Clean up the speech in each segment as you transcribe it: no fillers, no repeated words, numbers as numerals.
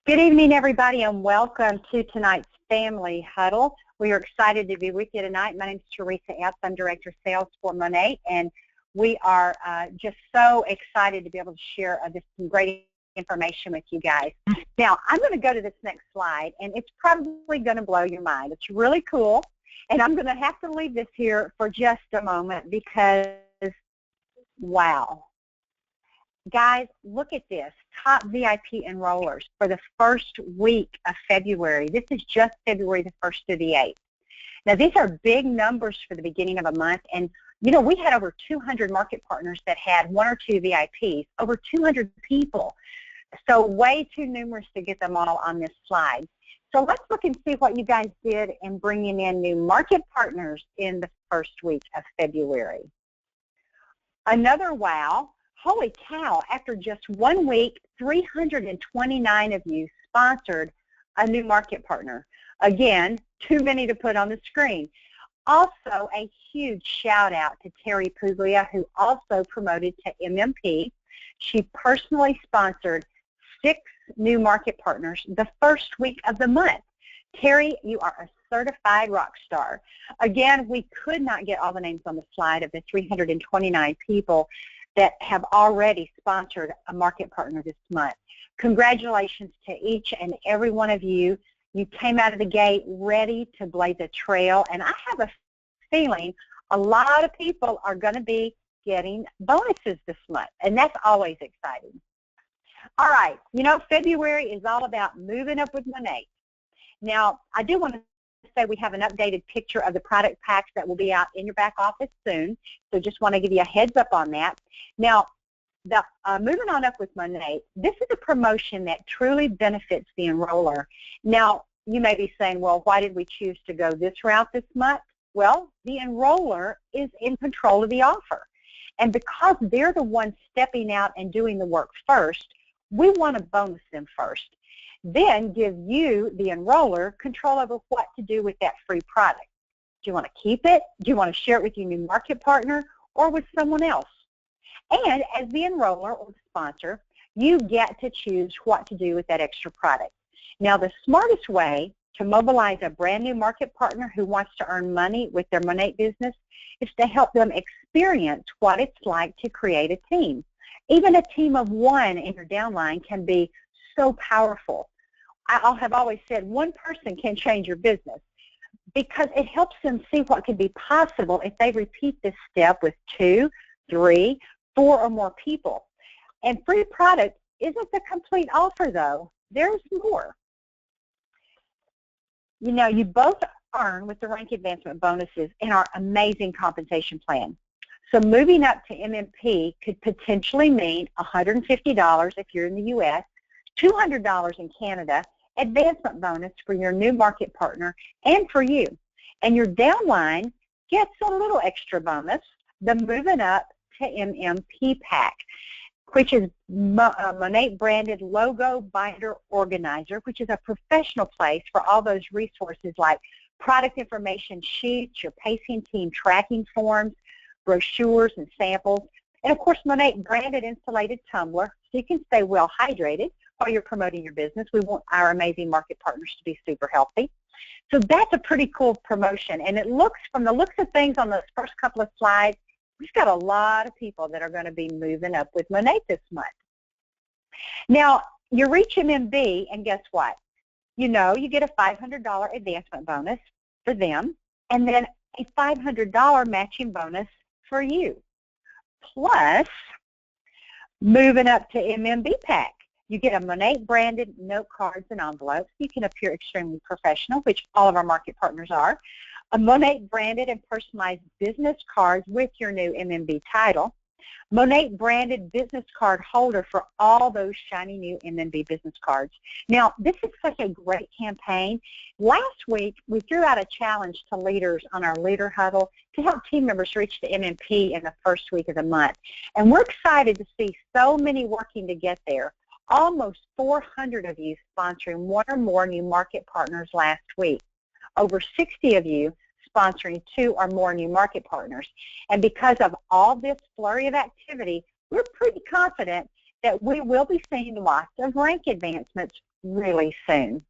Good evening, everybody, and welcome to tonight's Family Huddle. We are excited to be with you tonight. My name is Teresa Epps. I'm Director of Sales for MONAT, and we are just so excited to be able to share some great information with you guys. Now, I'm going to go to this next slide, and it's probably going to blow your mind. It's really cool, and I'm going to have to leave this here for just a moment because, wow. Guys, look at this, top VIP enrollers for the first week of February. This is just February the 1st to the 8th. Now, these are big numbers for the beginning of a month, and, you know, we had over 200 market partners that had one or two VIPs, over 200 people. So way too numerous to get them all on this slide. So let's look and see what you guys did in bringing in new market partners in the first week of February. Another wow. Holy cow, after just 1 week, 329 of you sponsored a new market partner. Again, too many to put on the screen. Also, a huge shout out to Terry Puglia, who also promoted to MMP. She personally sponsored 6 new market partners the first week of the month. Terry, you are a certified rock star. Again, we could not get all the names on the slide of the 329 people that have already sponsored a market partner this month. Congratulations to each and every one of you. You came out of the gate ready to blaze a trail, and I have a feeling a lot of people are going to be getting bonuses this month, and that's always exciting. All right, you know, February is all about moving up with MONAT. Now, I do want to say we have an updated picture of the product packs that will be out in your back office soon, so just want to give you a heads up on that. Now, moving on up with MONAT, this is a promotion that truly benefits the enroller. Now, you may be saying, well, why did we choose to go this route this month? Well, the enroller is in control of the offer, and because they're the ones stepping out and doing the work first, we want to bonus them first. Then give you, the enroller, control over what to do with that free product. Do you want to keep it? Do you want to share it with your new market partner or with someone else? And as the enroller or the sponsor, you get to choose what to do with that extra product. Now, the smartest way to mobilize a brand new market partner who wants to earn money with their MONAT business is to help them experience what it's like to create a team. Even a team of 1 in your downline can be so powerful. I have always said one person can change your business because it helps them see what can be possible if they repeat this step with 2, 3, 4 or more people. And free product isn't the complete offer, though. There's more. You know, you both earn with the rank advancement bonuses in our amazing compensation plan. So moving up to MMP could potentially mean $150 if you're in the U.S., $200 in Canada, advancement bonus for your new market partner and for you. And your downline gets a little extra bonus, the moving up to MMP pack, which is MONAT branded logo binder organizer, which is a professional place for all those resources like product information sheets, your pacing team tracking forms, brochures and samples, and of course MONAT branded insulated tumbler so you can stay well hydrated while you're promoting your business. We want our amazing market partners to be super healthy. So that's a pretty cool promotion, and it looks, from the looks of things on those first couple of slides, we've got a lot of people that are going to be moving up with MONAT this month. Now, you reach MMB, and guess what? You know, you get a $500 advancement bonus for them, and then a $500 matching bonus for you. Plus, moving up to MMB pack, you get a MONAT branded note cards and envelopes. You can appear extremely professional, which all of our market partners are. A MONAT branded and personalized business cards with your new MMB title. MONAT branded business card holder for all those shiny new MMB business cards. Now, this is such a great campaign. Last week, we threw out a challenge to leaders on our Leader Huddle to help team members reach the MMP in the first week of the month. And we're excited to see so many working to get there. Almost 400 of you sponsoring 1 or more new market partners last week. Over 60 of you sponsoring 2 or more new market partners. And because of all this flurry of activity, we're pretty confident that we will be seeing lots of rank advancements really soon.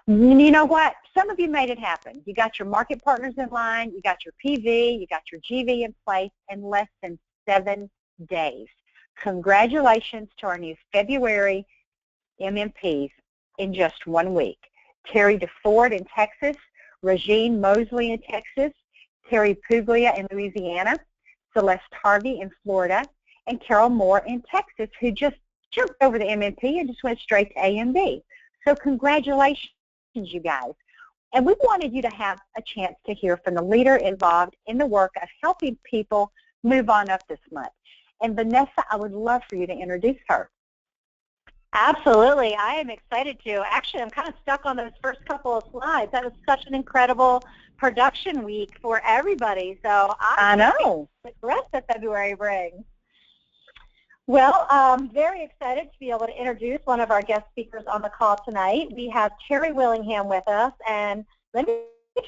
You know what? Some of you made it happen. You got your market partners in line, you got your PV, you got your GV in place in less than 7 days. Congratulations to our new February MMPs in just 1 week. Terry DeFord in Texas, Regine Mosley in Texas, Terry Puglia in Louisiana, Celeste Harvey in Florida, and Carol Moore in Texas, who just jumped over the MMP and just went straight to A and B. So congratulations, you guys. And we wanted you to have a chance to hear from the leader involved in the work of helping people move on up this month. And Vanessa, I would love for you to introduce her. Absolutely. I am excited to. Actually, I'm kind of stuck on those first couple of slides. That was such an incredible production week for everybody. So I know what the rest of February brings. Well, I'm very excited to be able to introduce one of our guest speakers on the call tonight. We have Terry Willingham with us, and let me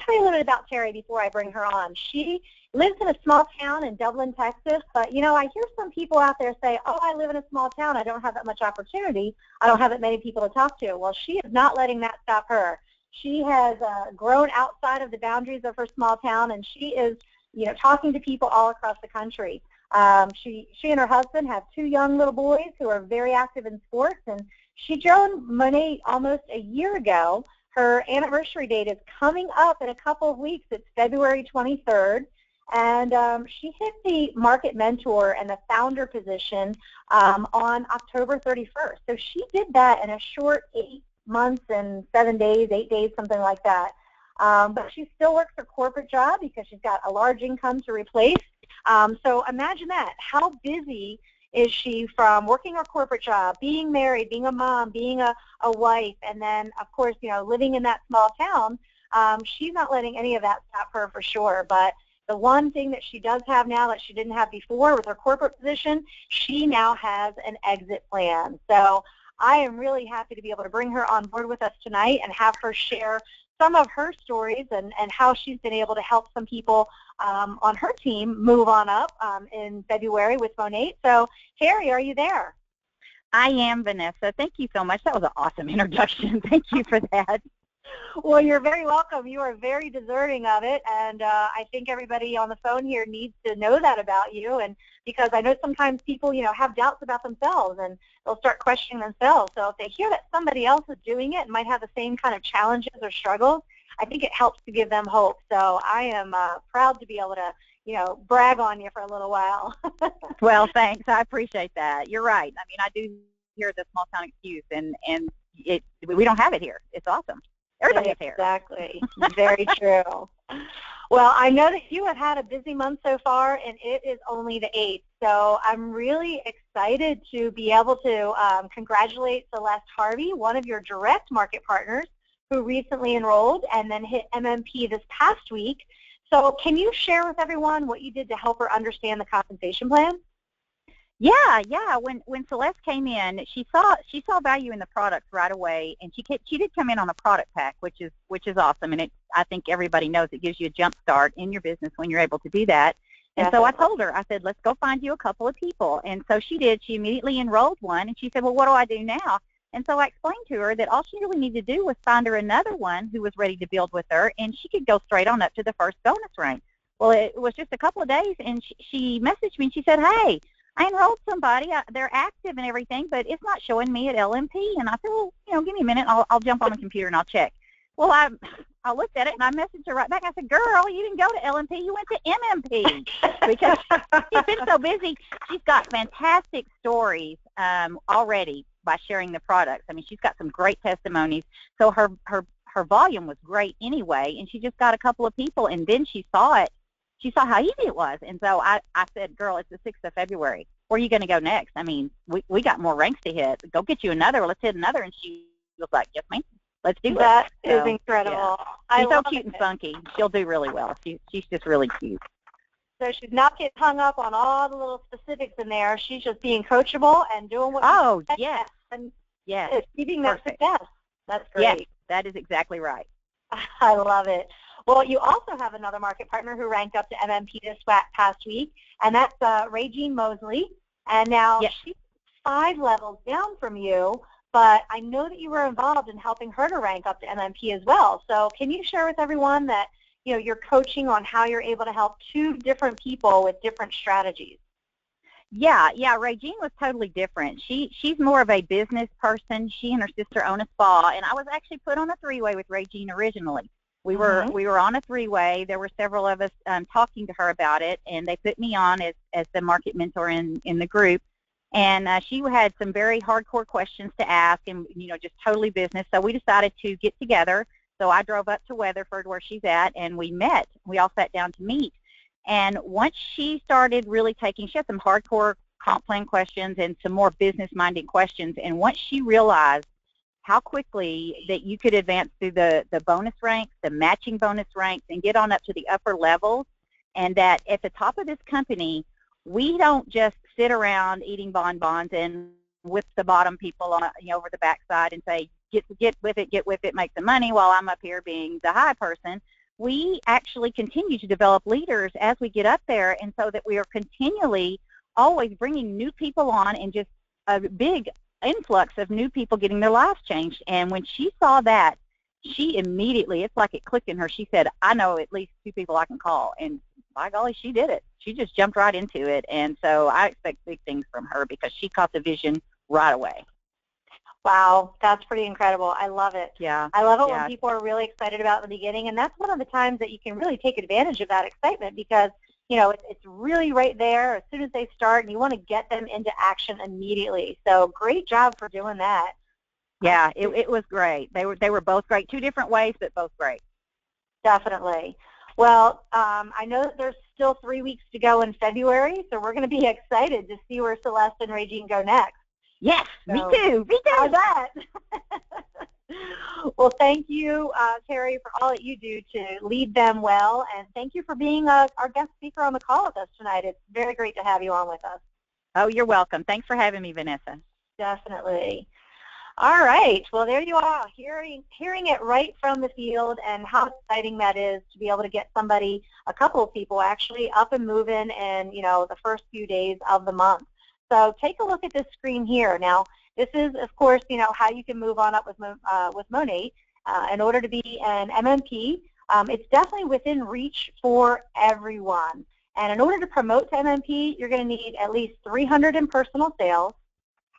tell you a little bit about Terry before I bring her on. She lives in a small town in Dublin, Texas, but, you know, I hear some people out there say, oh, I live in a small town. I don't have that much opportunity. I don't have that many people to talk to. Well, she is not letting that stop her. She has grown outside of the boundaries of her small town, and she is, you know, talking to people all across the country. She and her husband have 2 young little boys who are very active in sports, and she joined MONAT almost a year ago. Her anniversary date is coming up in a couple of weeks. It's February 23rd, and she hit the market mentor and the founder position on October 31st. So she did that in a short 8 months and 7 days, 8 days, something like that. But she still works her corporate job because she's got a large income to replace. So imagine that. How busy is she from working her corporate job, being married, being a mom, being a wife, and then, of course, you know, living in that small town. She's not letting any of that stop her for sure. But the one thing that she does have now that she didn't have before with her corporate position, she now has an exit plan. So I am really happy to be able to bring her on board with us tonight and have her share some of her stories and how she's been able to help some people on her team move on up in February with MONAT. So, Terry, are you there? I am, Vanessa. Thank you so much. That was an awesome introduction. Thank you for that. Well, you're very welcome. You are very deserving of it, and I think everybody on the phone here needs to know that about you, and because I know sometimes people, you know, have doubts about themselves, and they'll start questioning themselves. So if they hear that somebody else is doing it and might have the same kind of challenges or struggles, I think it helps to give them hope. So I am proud to be able to, you know, brag on you for a little while. Well, thanks. I appreciate that. You're right. I mean, I do hear the small town excuse, and we don't have it here. It's awesome. Everybody's here. Exactly. Very true. Well, I know that you have had a busy month so far, and it is only the 8th. So I'm really excited to be able to congratulate Celeste Harvey, one of your direct market partners, who recently enrolled and then hit MMP this past week. So can you share with everyone what you did to help her understand the compensation plan? Yeah. When Celeste came in, she saw value in the products right away, and she did come in on a product pack, which is awesome, and I think everybody knows it gives you a jump start in your business when you're able to do that. And so I told her, I said, let's go find you a couple of people. And so she did. She immediately enrolled one, and she said, well, what do I do now? And so I explained to her that all she really needed to do was find her another one who was ready to build with her, and she could go straight on up to the first bonus rank. Well, it was just a couple of days, and she messaged me, and she said, hey, I enrolled somebody. They're active and everything, but it's not showing me at LMP. And I said, well, you know, give me a minute. I'll jump on the computer and I'll check. Well, I looked at it and I messaged her right back. I said, girl, you didn't go to LMP. You went to MMP because she's been so busy. She's got fantastic stories already by sharing the products. I mean, she's got some great testimonies. So her volume was great anyway, and she just got a couple of people, and then she saw it. She saw how easy it was, and so I said, girl, it's the 6th of February. Where are you going to go next? I mean, we got more ranks to hit. Go get you another. Let's hit another. And she was like, yes, ma'am. Let's do it. That is incredible. Yeah. She's so cute and funky. She'll do really well. She's just really cute. So she's not getting hung up on all the little specifics in there. She's just being coachable and doing what yes. And yes. achieving that success. That's great. Yes, that is exactly right. I love it. Well, you also have another market partner who ranked up to MMP this past week, and that's Regine Mosley. And now she's 5 levels down from you, but I know that you were involved in helping her to rank up to MMP as well. So can you share with everyone that you're coaching on how you're able to help two different people with different strategies? Yeah, Regine was totally different. She's more of a business person. She and her sister own a spa, and I was actually put on a three-way with Regine originally. We were on a three-way. There were several of us talking to her about it, and they put me on as the market mentor in the group. And she had some very hardcore questions to ask, and just totally business. So we decided to get together. So I drove up to Weatherford where she's at, and we met. We all sat down to meet. And once she started really she had some hardcore comp plan questions and some more business-minded questions. And once she realized how quickly that you could advance through the bonus ranks, the matching bonus ranks, and get on up to the upper levels, and that at the top of this company, we don't just sit around eating bonbons and whip the bottom people on, over the backside and say, get with it, make some money, while I'm up here being the high person. We actually continue to develop leaders as we get up there, and so that we are continually always bringing new people on, and just a big influx of new people getting their lives changed. And when she saw that, she immediately, it's like it clicked in her. She said, I know at least two people I can call. And by golly, she did it. She just jumped right into it. And so I expect big things from her because she caught the vision right away. Wow, that's pretty incredible. I love it. Yeah. I love it when people are really excited about the beginning, and that's one of the times that you can really take advantage of that excitement, because it's really right there as soon as they start, and you want to get them into action immediately. So great job for doing that. Yeah, it was great. They were both great, two different ways, but both great. Definitely. Well, I know that there's still 3 weeks to go in February, so we're going to be excited to see where Celeste and Regine go next. Yes, so, me too. How's that? Well, thank you, Terry, for all that you do to lead them well, and thank you for being our guest speaker on the call with us tonight. It's very great to have you on with us. Oh, you're welcome. Thanks for having me, Vanessa. Definitely. All right. Well, there you are, hearing it right from the field, and how exciting that is to be able to get somebody, a couple of people actually, up and moving in, the first few days of the month. So take a look at this screen here. Now, this is, of course, how you can move on up with MONAT. In order to be an MMP, it's definitely within reach for everyone. And in order to promote to MMP, you're going to need at least 300 in personal sales,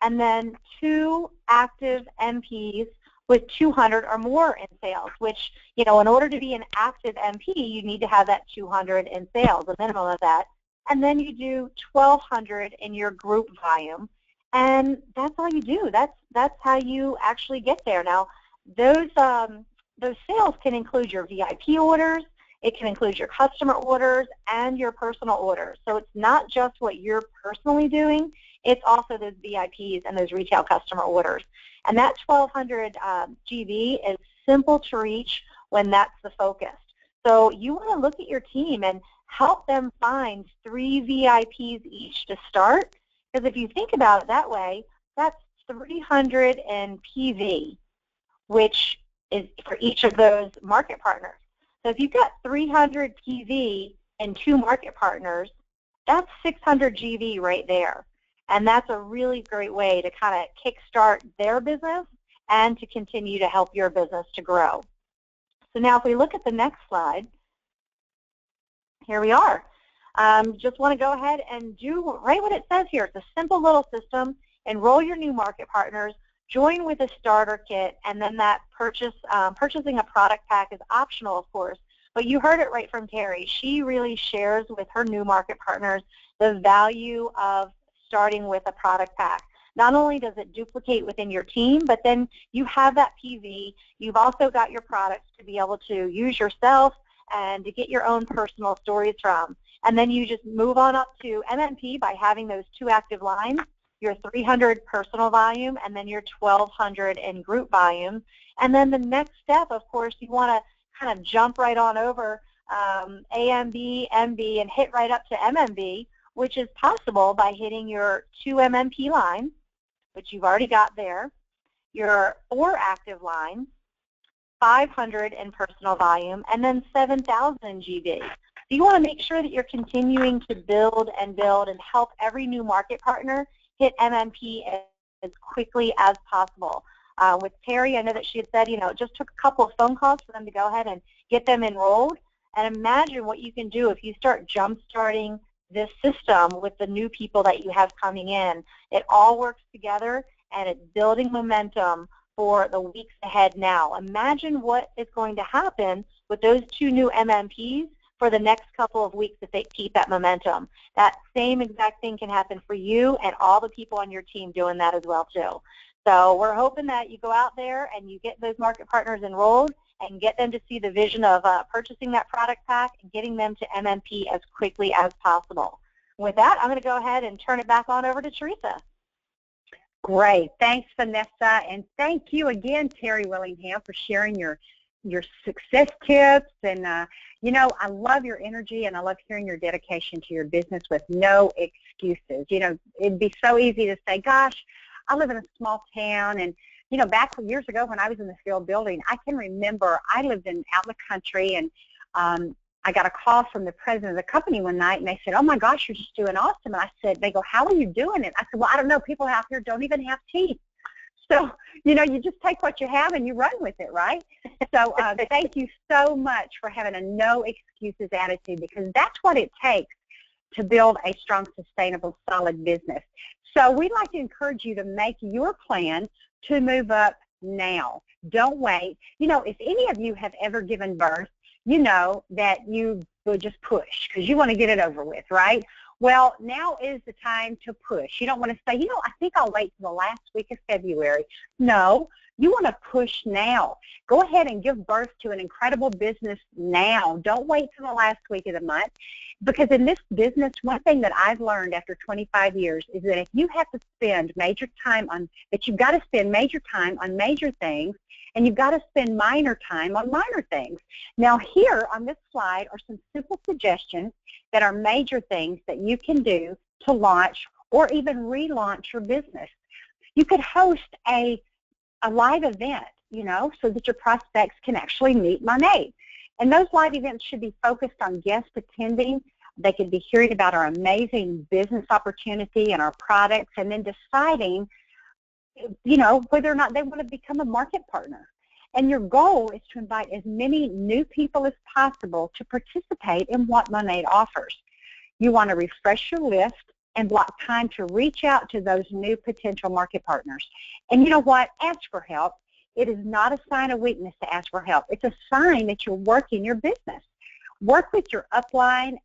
and then 2 active MPs with 200 or more in sales, which, in order to be an active MP, you need to have that 200 in sales, a minimum of that. And then you do 1,200 in your group volume, and that's all you do. That's how you actually get there. Now, those sales can include your VIP orders, it can include your customer orders, and your personal orders. So it's not just what you're personally doing, it's also those VIPs and those retail customer orders. And that 1,200 GV is simple to reach when that's the focus. So you want to look at your team and help them find 3 VIPs each to start, because if you think about it that way, that's 300 in PV, which is for each of those market partners. So if you've got 300 PV and 2 market partners, that's 600 GV right there. And that's a really great way to kind of kickstart their business and to continue to help your business to grow. So now if we look at the next slide, here we are. Just want to go ahead and do right what it says here. It's a simple little system. Enroll your new market partners, join with a starter kit, and then that purchasing a product pack is optional, of course. But you heard it right from Terry. She really shares with her new market partners the value of starting with a product pack. Not only does it duplicate within your team, but then you have that PV. You've also got your products to be able to use yourself and to get your own personal stories from. And then you just move on up to MMP by having those 2 active lines, your 300 personal volume, and then your 1,200 in group volume. And then the next step, of course, you want to kind of jump right on over AMB, MB, and hit right up to MMB, which is possible by hitting your 2 MMP lines, which you've already got there, your 4 active lines, 500 in personal volume, and then 7,000 GV. So you want to make sure that you're continuing to build and help every new market partner hit MMP as quickly as possible. With Terry, I know that she had said, it just took a couple of phone calls for them to go ahead and get them enrolled. And imagine what you can do if you start jump-starting this system with the new people that you have coming in. It all works together, and it's building momentum for the weeks ahead now. Imagine what is going to happen with those 2 new MMPs for the next couple of weeks if they keep that momentum. That same exact thing can happen for you and all the people on your team doing that as well too. So we're hoping that you go out there and you get those market partners enrolled and get them to see the vision of purchasing that product pack and getting them to MMP as quickly as possible. With that, I'm going to go ahead and turn it back on over to Teresa. Great. Thanks, Vanessa. And thank you again, Terry Willingham, for sharing your success tips. And, I love your energy, and I love hearing your dedication to your business with no excuses. It'd be so easy to say, gosh, I live in a small town, and back years ago when I was in the field building, I can remember I lived out in the country, and I got a call from the president of the company one night, and they said, oh my gosh, you're just doing awesome. And I said, they go, how are you doing it? I said, well, I don't know. People out here don't even have teeth. So, you just take what you have and you run with it, right? So thank you so much for having a no excuses attitude, because that's what it takes to build a strong, sustainable, solid business. So we'd like to encourage you to make your plan to move up now. Don't wait. If any of you have ever given birth, you know that you would just push because you want to get it over with, right? Well, now is the time to push. You don't want to say, I think I'll wait till the last week of February. No, you want to push now. Go ahead and give birth to an incredible business now. Don't wait till the last week of the month, because in this business, one thing that I've learned after 25 years is that if you have to spend major time on, that you've got to spend major time on major things, and you've got to spend minor time on minor things. Now here on this slide are some simple suggestions that are major things that you can do to launch or even relaunch your business. You could host a live event, so that your prospects can actually meet MONAT. And those live events should be focused on guests attending. They could be hearing about our amazing business opportunity and our products, and then deciding whether or not they want to become a market partner. And your goal is to invite as many new people as possible to participate in what MONAT offers. You want to refresh your list and block time to reach out to those new potential market partners. And you know what? Ask for help. It is not a sign of weakness to ask for help. It's a sign that you're working your business. Work with your upline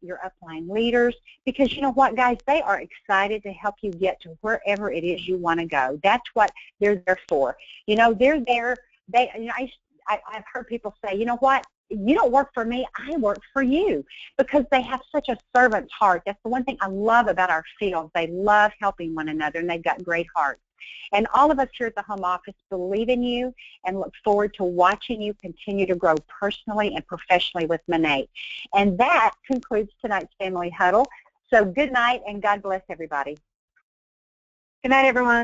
leaders, because you know what, guys, they are excited to help you get to wherever it is you want to go. That's what they're there for. They're there. I've heard people say, you know what, you don't work for me, I work for you, because they have such a servant's heart. That's the one thing I love about our field. They love helping one another, and they've got great hearts. And all of us here at the home office believe in you and look forward to watching you continue to grow personally and professionally with MONAT. And that concludes tonight's Family Huddle. So good night, and God bless everybody. Good night, everyone.